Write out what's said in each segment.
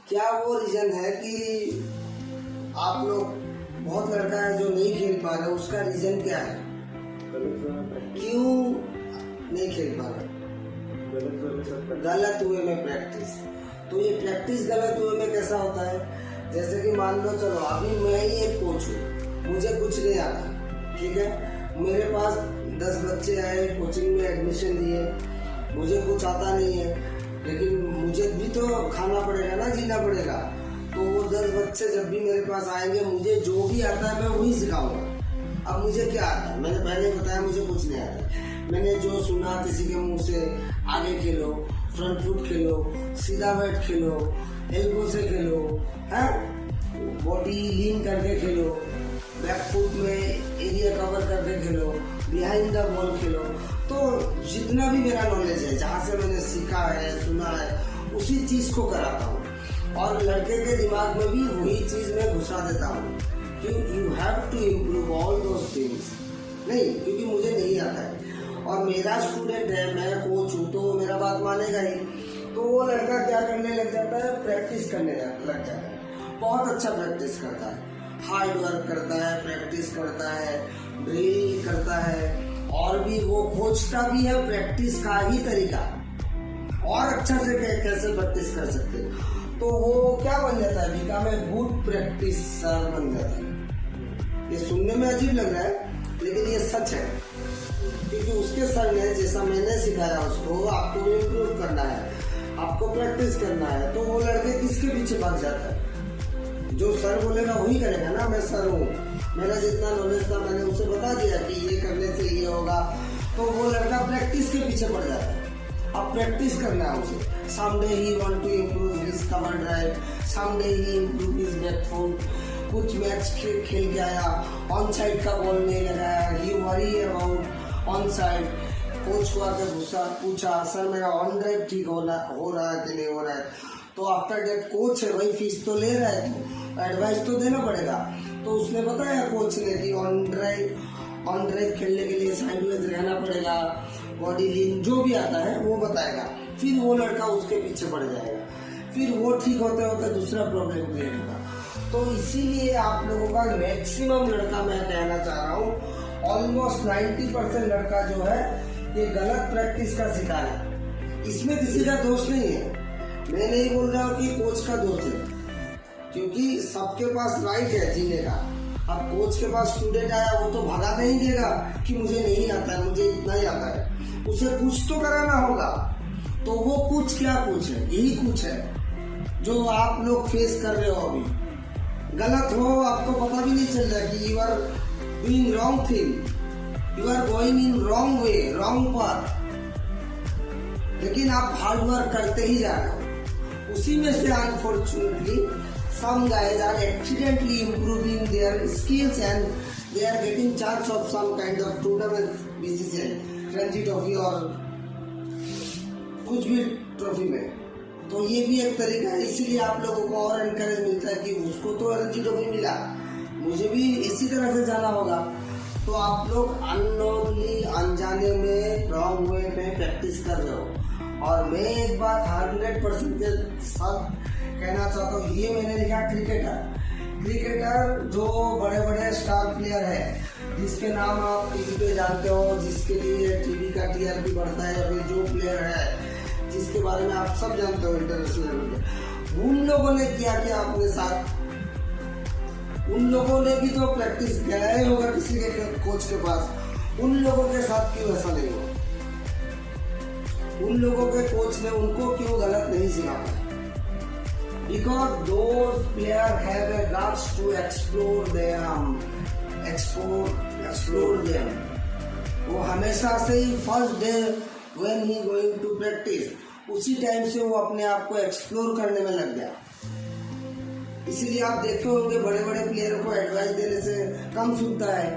क्या वो रीजन है कि आप लोग बहुत लड़का है जो नहीं खेल पा रहे, उसका रीजन क्या है? क्यों नहीं खेल पा रहे? गलत वे में प्रैक्टिस। तो ये प्रैक्टिस गलत वे में कैसा होता है? जैसे कि मान लो, चलो अभी मैं ही एक कोच हूँ, मुझे कुछ नहीं आता, ठीक है, मेरे पास 10 बच्चे आए, कोचिंग में एडमिशन लिए, मुझे कुछ आता नहीं है, लेकिन मुझे भी तो खाना पड़ेगा ना, जीना पड़ेगा। तो वो 10 बच्चे जब भी मेरे पास आएंगे, मुझे जो भी आता है मैं वही सिखाऊंगा। अब मुझे क्या आता है? मैंने पहले बताया मुझे कुछ नहीं आता। मैंने जो सुना किसी के मुंह से, आगे खेलो, फ्रंट फुट खेलो, सीधा बैट खेलो, एल्बो से खेलो, है बॉडी लीन करके खेलो, बैक फुट में एरिया कवर करके खेलो, बिहाइंड द बॉल खेलो। तो जितना भी मेरा नॉलेज है, जहाँ से मैंने सीखा है, सुना है, उसी चीज को कराता हूँ। और लड़के के दिमाग में भी वही चीज मैं घुसा देता हूँ कि you have to improve all those things. नहीं, क्योंकि मुझे नहीं आता है और मेरा स्टूडेंट है, मैं कोच हूँ, तो मेरा बात मानेगा ही। तो वो लड़का क्या करने लग जाता है? प्रैक्टिस करने लग जाता है। बहुत अच्छा प्रैक्टिस करता है, हार्ड वर्क करता है, प्रैक्टिस करता है, ड्रिल करता है, और भी वो खोजता भी है प्रैक्टिस का ही तरीका और अच्छा से कैसे प्रैक्टिस कर सकते हैं। तो वो क्या बन जाता है? बिकम ए गुड प्रैक्टिसर बन जाता है। ये सुनने में अजीब लग रहा है, लेकिन ये सच है, क्योंकि उसके सर ने जैसा मैंने सिखाया उसको, आपको इम्प्रूव करना है, आपको प्रैक्टिस करना है, तो वो लड़के किसके पीछे भाग जाता है? जो सर बोलेगा वही करेगा ना। मैं सर हूँ, मेरा जितना नॉलेज था मैंने उसे बता दिया कि ये करने से ये होगा, तो वो लड़का प्रैक्टिस के पीछे पड़ जाता है। अब प्रैक्टिस करना है उसे। someday he want to improve his cover drive, someday he improve his back foot। कुछ मैच खेल के आया, ऑन साइड का बॉल नहीं लगाया, he worry about on side. Coach को आके पूछा, सर मेरा ऑन ड्राइव ठीक हो रहा है कि नहीं हो रहा है? तो आफ्टर डेट कोच है भाई, फीस तो ले रहा है, तो एडवाइस तो देना पड़ेगा। तो उसने बताया कोच ने कि ऑन ड्राइव खेलने के लिए साइडवेज रहना पड़ेगा, बॉडी लीन, जो भी आता है वो बताएगा। फिर वो लड़का उसके पीछे पड़ जाएगा, फिर वो ठीक होते होते दूसरा प्रॉब्लम क्रिएट होगा। तो इसीलिए आप लोगों का मैक्सिमम लड़का, मैं कहना चाह रहा हूँ ऑलमोस्ट 90% लड़का जो है ये गलत प्रैक्टिस का शिकार है। इसमें किसी का दोष नहीं है, मैं नहीं बोल रहा हूँ कि कोच का दोष है, क्योंकि सबके पास राइट है जीने का। अब कोच के पास स्टूडेंट आया, वो तो भगा नहीं देगा कि मुझे नहीं आता है, मुझे इतना ही आता है, उसे कुछ तो कराना होगा। तो वो कुछ क्या कुछ है? यही कुछ है जो आप लोग फेस कर रहे हो अभी। गलत हो, आपको पता भी नहीं चल रहा कि you are doing wrong thing, you are going in wrong way, wrong path, लेकिन आप हार्ड वर्क करते ही जा रहे हो। उसी में से unfortunately some guys are accidentally improving their skills and they are getting chance of some kind of tournament, BCCI, Ranji trophy और कुछ भी ट्रॉफी में। तो ये भी एक तरीका है, इसीलिए आप लोगों को और एनकरेज मिलता है कि उसको तो रणजी ट्रॉफी मिला, मुझे भी इसी तरह से जाना होगा। तो आप लोग अननोनली, अनजाने में रॉन्ग वे में प्रैक्टिस कर रहे हो। और मैं एक बात 100% के साथ कहना चाहता हूँ, ये मैंने लिखा क्रिकेटर जो बड़े बड़े स्टार प्लेयर है, जिसके नाम आप टीवी पे जानते हो, जिसके लिए टीवी का टीआरपी बढ़ता है, या फिर जो प्लेयर है जिसके बारे में आप सब जानते हो इंटरनेशनल लेवल पे, उन लोगों ने किया क्या अपने साथ? उन लोगों ने भी तो प्रैक्टिस गया ही होगा किसी के कोच के पास, उन लोगों के साथ क्यों ऐसा नहीं हुआ? उन लोगों के कोच ने उनको क्यों गलत नहीं सिखाया? Because those players have a guts to explore them. वो हमेशा से ही first day when he going to practice, उसी टाइम से वो अपने आप को एक्सप्लोर करने में लग गया। इसीलिए आप देखे होंगे बड़े बड़े प्लेयरों को एडवाइस देने से कम सुनता है,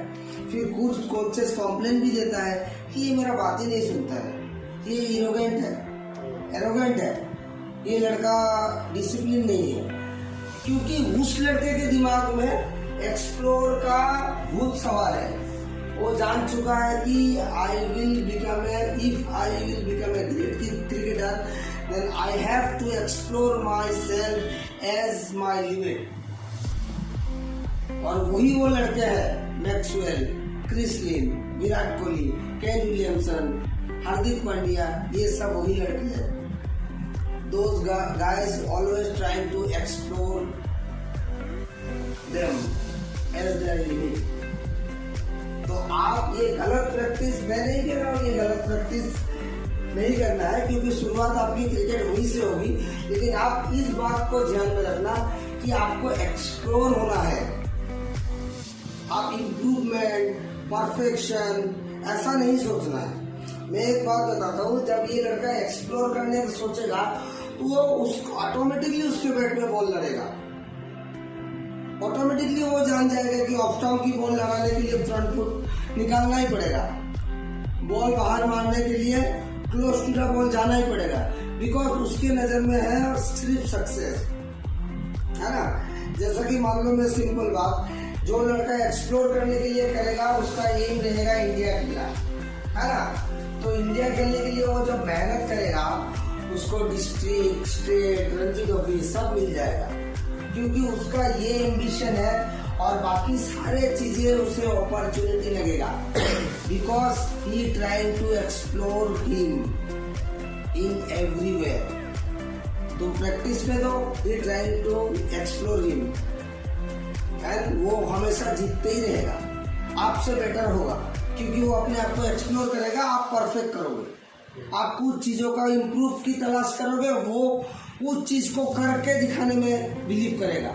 फिर कुछ कोचेस कंप्लेन भी देता है कि ये मेरा बात ही नहीं सुनता है, ये एरोगेंट है, ये लड़का डिसिप्लिन नहीं है। क्योंकि उस लड़के के दिमाग में एक्सप्लोर का भूत सवार है। वो जान चुका है कि if I will become a great cricketer, then I have to explore myself as my limit. और वही वो लड़के हैं Maxwell, Chris Lynn, Virat Kohli, Kane Williamson, Hardik Pandya, ये सब वही लड़के हैं। Those guys always trying to explore them as their limit। तो आप ये गलत प्रैक्टिस, मैं नहीं कह रहा हूँ ये गलत प्रैक्टिस नहीं करना है, क्योंकि शुरुआत आपकी क्रिकेट वहीं से होगी, लेकिन आप इस बात को ध्यान में रखना कि आपको एक्सप्लोर होना है। आप इम्प्रूवमेंट, परफेक्शन ऐसा नहीं सोचना है। मैं एक बात बताता हूँ, जब ये लड़का एक्सप्लोर करने का सोचेगा तो वो उसको ऑटोमेटिकली उसके बैट में बॉल लड़ेगा। ऑटोमेटिकली वो जान जाएगा कि ऑफ स्टॉप की बॉल लगाने के लिए फ्रंट फुट निकालना ही पड़ेगा, बॉल बाहर मारने के लिए क्लोज टू द बॉल जाना ही पड़ेगा, बिकॉज उसके नजर में है सिर्फ सक्सेस, है ना। जैसा कि मान लो, मैं सिंपल बात, जो लड़का एक्सप्लोर करने के लिए करेगा उसका एम रहेगा इंडिया खेलना, है ना। तो इंडिया खेलने के लिए वो जब मेहनत करेगा उसको डिस्ट्रिक्ट, स्टेट, रणजी ट्रॉफी सब मिल जाएगा, क्योंकि उसका ये एम्बिशन है। और बाकी सारे चीजें उसे अपॉर्चुनिटी लगेगा, because he trying to explore him in everywhere. तो प्रैक्टिस में तो he trying to explore him, and वो हमेशा जीतते ही रहेगा, आपसे बेटर होगा, क्योंकि वो अपने आप को एक्सप्लोर करेगा, आप परफेक्ट करोगे, आप कुछ चीजों का इम्प्रूव की तलाश करोगे, वो उस चीज को करके दिखाने में बिलीव करेगा।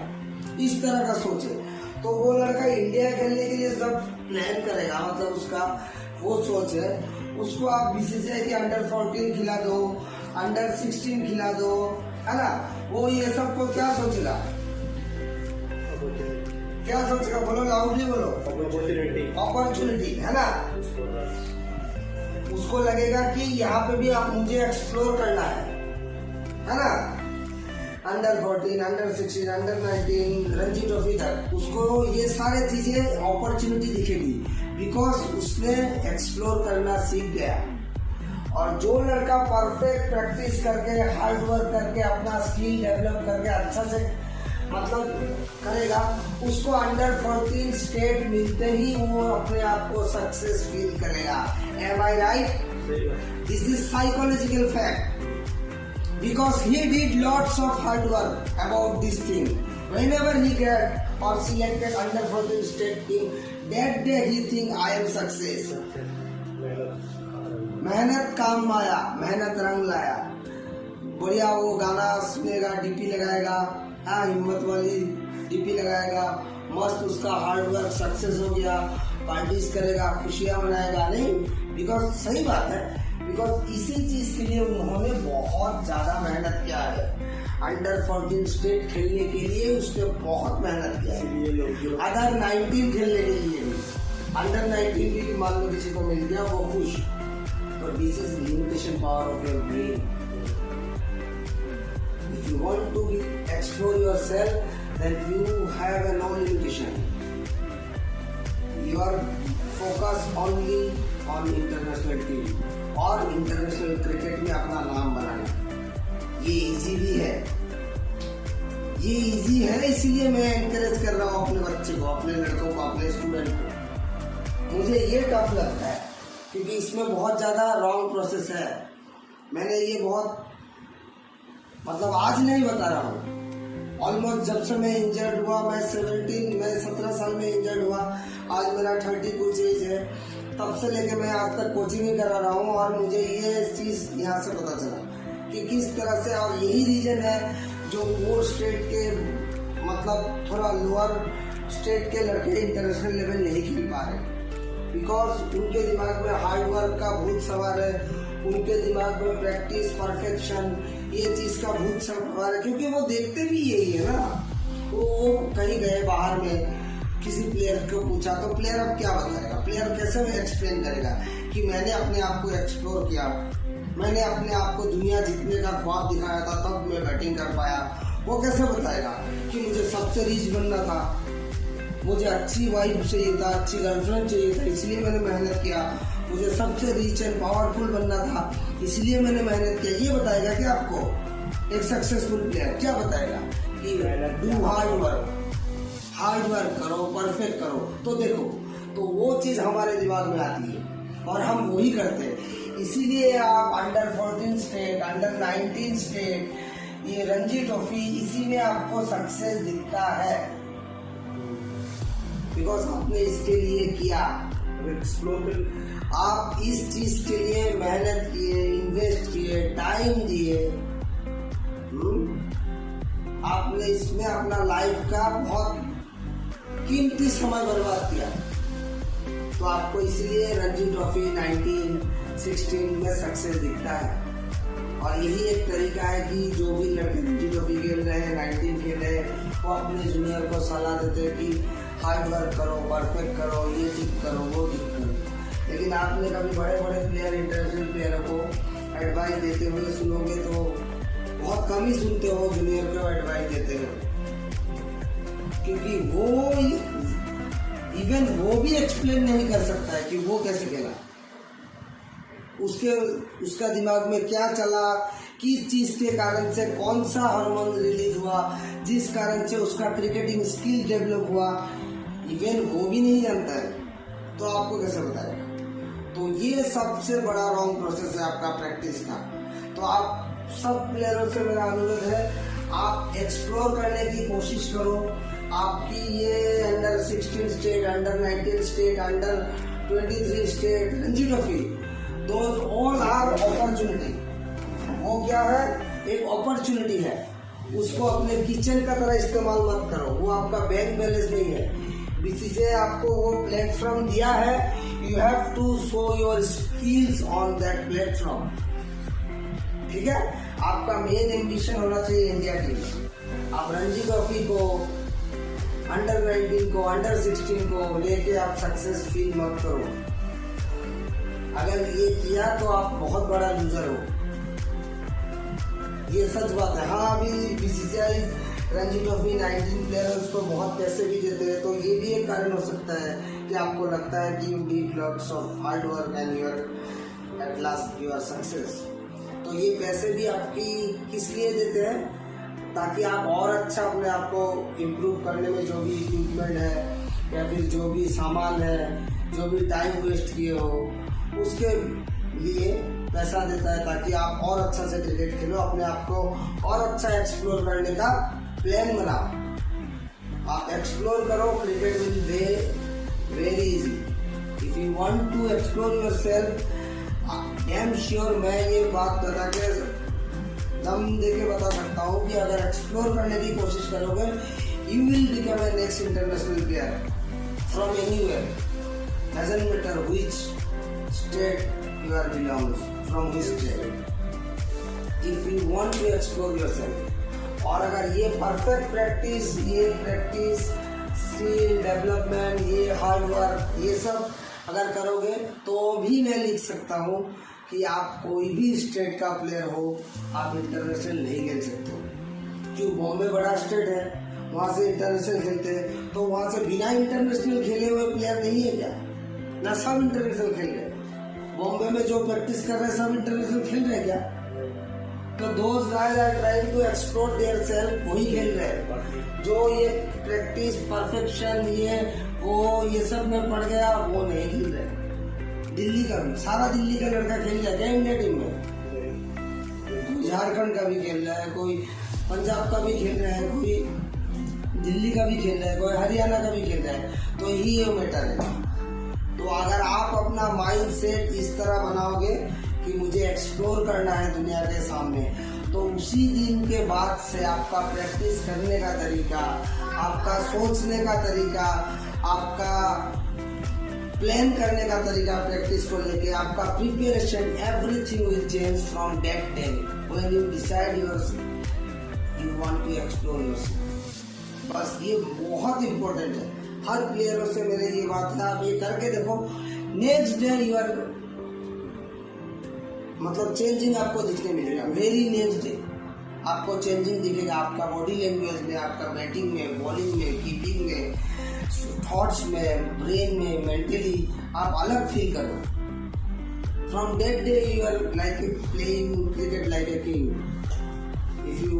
इस तरह का सोचे तो वो लड़का इंडिया खेलने के लिए जब प्लान करेगा, मतलब उसका वो सोच है, उसको आप बीसीसीआई के अंडर 14 खिला दो, अंडर 16 खिला दो, है ना। वो ये सबको क्या सोचेगा, क्या सोचेगा, बोलो लाउडली बोलो, अपॉर्चुनिटी, है ना। उसको लगेगा कि यहाँ पे भी आप मुझे एक्सप्लोर करना है ना। Under 14, under 16, under 19, Ranji trophy तक उसको ये सारे चीजें अपॉर्चुनिटी दिखेगी, बिकॉज उसने एक्सप्लोर करना सीख गया। और जो लड़का परफेक्ट प्रैक्टिस करके, हार्ड वर्क करके, अपना स्किल डेवलप करके अच्छा से मतलब करेगा, उसको अंडर 14 स्टेट मिलते ही वो अपने आप को सक्सेस फील करेगा। Am I right? This is psychological fact, because he did lots of hard work about this thing. Whenever he get or selected under 14 state team, that day he think I am success. मेहनत काम आया, मेहनत रंग लाया। बढ़िया वो गाना सुनेगा, डीपी लगाएगा, हाँ हिम्मत वाली डीपी लगाएगा, मस्त उसका हार्ड वर्क सक्सेस हो गया, पार्टीज करेगा, खुशियां मनाएगा। नहीं, बिकॉज सही बात है, बिकॉज इसी चीज के लिए उन्होंने बहुत ज्यादा मेहनत किया है। अंडर 14 स्टेट खेलने के लिए उसने बहुत मेहनत किया है, अंडर 19 खेलने के लिए भी। अंडर 19 भी मान लो किसी को मिल गया, वो खुश। तो this is limitation power of your brain. If you want to explore yourself, then you have no limitation. You are focused only on international team और international cricket में अपना नाम बनाना। ये इजी भी है, ये इजी है, इसीलिए मैं एनकरेज कर रहा हूँ अपने बच्चे को, अपने लड़कों को, अपने स्टूडेंट को। मुझे ये टफ लगता है क्योंकि इसमें बहुत ज्यादा रॉन्ग प्रोसेस है। मैंने ये बहुत मतलब आज नहीं बता रहा हूँ, ऑलमोस्ट जब से मैं इंजर्ड हुआ, मैं 17 साल में इंजर्ड हुआ, आज मेरा 30 कुछ एज है, तब से लेके मैं आज तक कोचिंग ही करा रहा हूँ। और मुझे ये चीज यहाँ से पता चला कि किस तरह से, और यही रीजन है जो वो स्टेट के मतलब थोड़ा लोअर स्टेट के लड़के इंटरनेशनल लेवल नहीं खेल पा रहे, बिकॉज उनके दिमाग में हार्ड वर्क का भूत सवार है, उनके दिमाग में प्रैक्टिस, परफेक्शन, ये चीज का भूत सवार है, क्योंकि वो देखते भी यही है ना। वो कहीं गए बाहर में, किसी प्लेयर को पूछा तो प्लेयर अब क्या बताएगा, प्लेयर कैसे एक्सप्लेन करेगा कि मैंने अपने आप को एक्सप्लोर किया, मैंने अपने आप को दुनिया जीतने का ख्वाब दिखाया था, तब मैं बैटिंग कर पाया। वो कैसे बताएगा कि मुझे सबसे रिच बनना था, मुझे अच्छी वाइफ चाहिए था, अच्छी गर्लफ्रेंड चाहिए था, इसलिए मैंने मेहनत किया, मुझे सबसे रिच एंड पावरफुल बनना था, इसलिए मैंने मेहनत किया। ये बताएगा कि आपको एक सक्सेसफुल प्लेयर क्या बताएगा कि डू हार्ड वर्क करो, परफेक्ट करो। तो देखो, तो वो चीज हमारे दिमाग में आती है और हम वही करते हैं। इसीलिए आप अंडर 14 स्टेट, अंडर 19 स्टेट, ये रणजी ट्रॉफी, इसी में आपको सक्सेस दिखता है, बिकॉज आपने इसके लिए किया, एक्सप्लोर, आप इस चीज के लिए मेहनत किए, इन्वेस्ट किए, टाइम दिए, आपने इसमें अपना लाइफ का बहुत कीमती समय बर्बाद किया। तो आपको इसलिए रणजी ट्रॉफी 19-16 में सक्सेस दिखता है। और यही एक तरीका है कि जो भी लड़के रणजी ट्रॉफी खेल रहे हैं, 19 खेल रहे हैं, वो अपने जूनियर को सलाह देते हैं कि हार्ड वर्क करो, परफेक्ट करो, ये ठीक करो, वो ठीक करो। लेकिन आपने कभी बड़े बड़े प्लेयर, इंटरनेशनल प्लेयरों को एडवाइस देते हुए सुनोगे तो बहुत कम ही सुनते हो जूनियर को एडवाइस देते हो, क्योंकि वो भी एक्सप्लेन नहीं कर सकता है कि वो कैसे खेला, उसका दिमाग में क्या चला, किस चीज के कारण से कौन सा हार्मोन रिलीज हुआ, जिस कारण से उसका क्रिकेटिंग स्किल डेवलप हुआ, इवन वो भी नहीं जानता है, तो आपको कैसे बताएगा। तो ये सबसे बड़ा रॉन्ग प्रोसेस है आपका प्रैक्टिस का। तो आप सब प्लेयरों से मेरा अनुरोध है, आप एक्सप्लोर करने की कोशिश करो। आपकी ये under 16 state, under 19 state, under 23 state Ranji trophy, those all are opportunity. वो क्या है, एक अपॉर्चुनिटी है, उसको अपने किचन का तरह इस्तेमाल मत करो। वो आपका बैंक बैलेंस नहीं है। बीसीसीआई आपको वो प्लेटफॉर्म दिया है, you have to show your skills on that platform. ठीक है, आपका मेन एम्बिशन होना चाहिए इंडिया टीम। आप रणजी ट्रॉफी को, अंडर 19 को, अंडर 16 को लेके आप सक्सेस फील मत करो। अगर ये किया तो आप बहुत बड़ा लूजर हो, ये सच बात है। हाँ, अभी बीसीसीआई रणजी ट्रॉफी 19 प्लेयर्स को बहुत पैसे भी देते हैं, तो ये भी एक कारण हो सकता है कि आपको लगता है कि you did lots of hard work and you're at last you are success. तो ये पैसे भी आपकी किस लिए देते हैं, ताकि आप और अच्छा अपने आप को इम्प्रूव करने में, जो भी इक्विपमेंट है या फिर जो भी सामान है, जो भी टाइम वेस्ट किए हो, उसके लिए पैसा देता है, ताकि आप और अच्छा से क्रिकेट खेलो, अपने आप को और अच्छा एक्सप्लोर करने का प्लान बनाओ। आप एक्सप्लोर करो, cricket will be very easy. If you want to explore yourself, damn sure, मैं ये बात बता के दम दे के बता सकता हूँ कि अगर एक्सप्लोर करने की कोशिश करोगे, you will become A next international player from anywhere, doesn't matter which state you are belongs, from which state, if you want to explore yourself। और अगर ये परफेक्ट प्रैक्टिस, ये प्रैक्टिस, स्किल डेवलपमेंट, ये hard work, ये सब अगर करोगे तो भी मैं लिख सकता हूँ कि आप कोई भी स्टेट का प्लेयर हो, आप इंटरनेशनल नहीं खेल सकते हो। क्यों, बॉम्बे बड़ा स्टेट है, वहाँ से इंटरनेशनल खेलते हैं, तो वहाँ से बिना इंटरनेशनल खेले हुए प्लेयर नहीं है क्या? ना सब इंटरनेशनल खेल रहे हैं। बॉम्बे में जो प्रैक्टिस कर रहे हैं सब इंटरनेशनल खेल रहे हैं क्या? तो दोस्त guys are trying to explore their self, वही खेल रहे हैं। जो ये प्रैक्टिस, परफेक्शन, ये सब में पड़ गया, वो नहीं खेल रहे। दिल्ली का भी, सारा दिल्ली का लड़का खेल रहा है क्या इंडिया टीम में? कोई झारखंड का भी खेल रहा है, कोई पंजाब का भी खेल रहा है, कोई दिल्ली का भी खेल रहा है, कोई हरियाणा का भी खेल रहा है। तो यही ये मैटर है। तो अगर आप अपना माइंड सेट इस तरह बनाओगे कि मुझे एक्सप्लोर करना है दुनिया के सामने, तो उसी दिन के बाद से आपका प्रैक्टिस करने का तरीका, आपका सोचने का तरीका, आपका प्लान करने का तरीका, प्रैक्टिस को लेके आपका preparation, everything will change from that day when you decide you want to explore yourself. बस ये बहुत इंपॉर्टेंट है। हर प्लेयरों से मेरे ये बात है, आप ये करके देखो, नेक्स्ट डे यू आर, मतलब चेंजिंग आपको दिखने मिलेगा। वेरी नेक्स्ट डे आपको चेंजिंग दिखेगा, आपका बॉडी लैंग्वेज में, आपका बैटिंग में, बॉलिंग में, कीपिंग में, थॉट्स में, ब्रेन में, मेंटली आप अलग फील करो। From that day you are like playing cricket like a king. If you